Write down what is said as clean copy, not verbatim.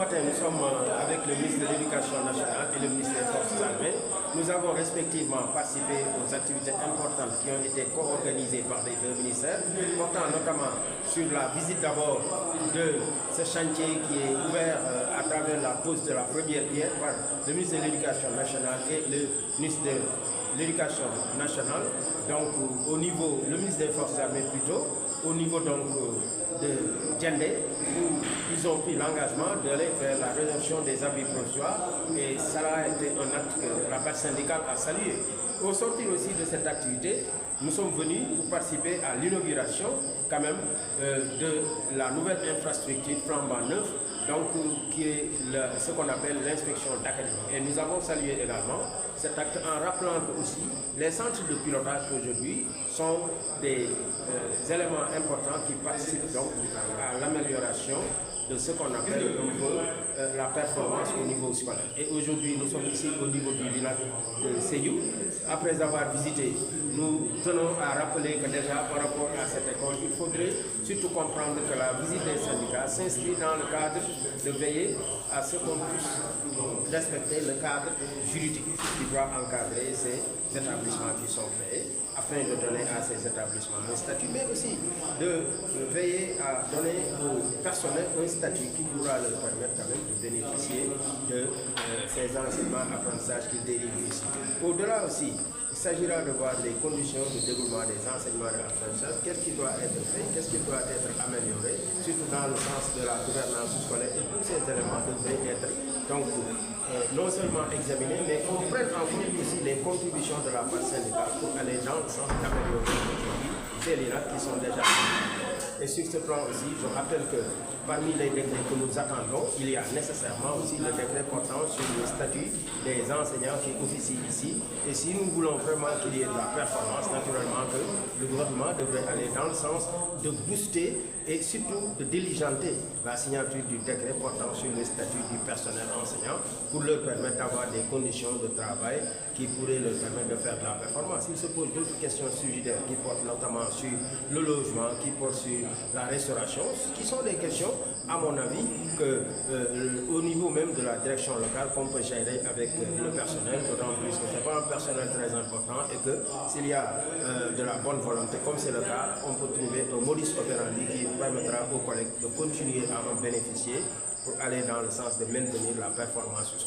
Nous sommes avec le ministre de l'Éducation nationale et le ministre des Forces armées. Nous avons respectivement participé aux activités importantes qui ont été co-organisées par les deux ministères, portant notamment sur la visite d'abord de ce chantier qui est ouvert à travers la pose de la première pierre par le ministre de l'Éducation nationale et le ministre de l'Éducation nationale. Donc au niveau, le ministre des Forces armées plutôt, au niveau donc de Djendé, où ils ont pris l'engagement d'aller vers la résorption des abus provisoires, et ça a été un acte que la base syndicale a salué. Au sortir aussi de cette activité, nous sommes venus pour participer à l'inauguration quand même de la nouvelle infrastructure flambant neuve, donc qui est ce qu'on appelle l'inspection d'académie. Et nous avons salué également cet acte en rappelant que aussi les centres de pilotage aujourd'hui sont des éléments importants qui participent donc à l'amélioration de ce qu'on appelle un peu la performance au niveau scolaire. Et aujourd'hui, nous sommes ici au niveau du village de Sédhiou. Après avoir visité, nous tenons à rappeler que déjà par rapport à cette école, il faudrait surtout comprendre que la visite des syndicats s'inscrit dans le cadre de veiller à ce qu'on puisse respecter le cadre juridique qui doit encadrer ces établissements qui sont créés, afin de donner à ces établissements un statut, mais aussi de veiller à donner au personnel un statut qui pourra leur permettre quand même de bénéficier de ces enseignements, apprentissages qui dérivent ici. Au-delà aussi, il s'agira de voir les conditions de déroulement des enseignements et de l'apprentissage, qu'est-ce qui doit être fait, qu'est-ce qui doit être amélioré, surtout dans le sens de la gouvernance scolaire, et tous ces éléments devraient être donc non seulement examinés, mais qu'on prenne en compte aussi les contributions de la part syndicale pour aller dans le sens d'améliorer ces liens qui sont déjà faits. Et sur ce plan aussi, je rappelle que parmi les décrets que nous attendons, il y a nécessairement aussi le décret portant sur le statut des enseignants qui officient ici. Et si nous voulons vraiment qu'il y ait de la performance, naturellement que le gouvernement devrait aller dans le sens de booster et surtout de diligenter la signature du décret portant sur le statut du personnel enseignant pour leur permettre d'avoir des conditions de travail qui pourraient leur permettre de faire de la performance. Il se pose d'autres questions suicidaires qui portent notamment sur le logement, qui portent sur la restauration, qui sont des questions, à mon avis, que au niveau même de la direction locale, qu'on peut gérer avec le personnel, d'autant plus que ce n'est pas un personnel très important et que s'il y a de la bonne volonté, comme c'est le cas, on peut trouver un modus operandi qui permettra aux collègues de continuer à en bénéficier pour aller dans le sens de maintenir la performance scolaire.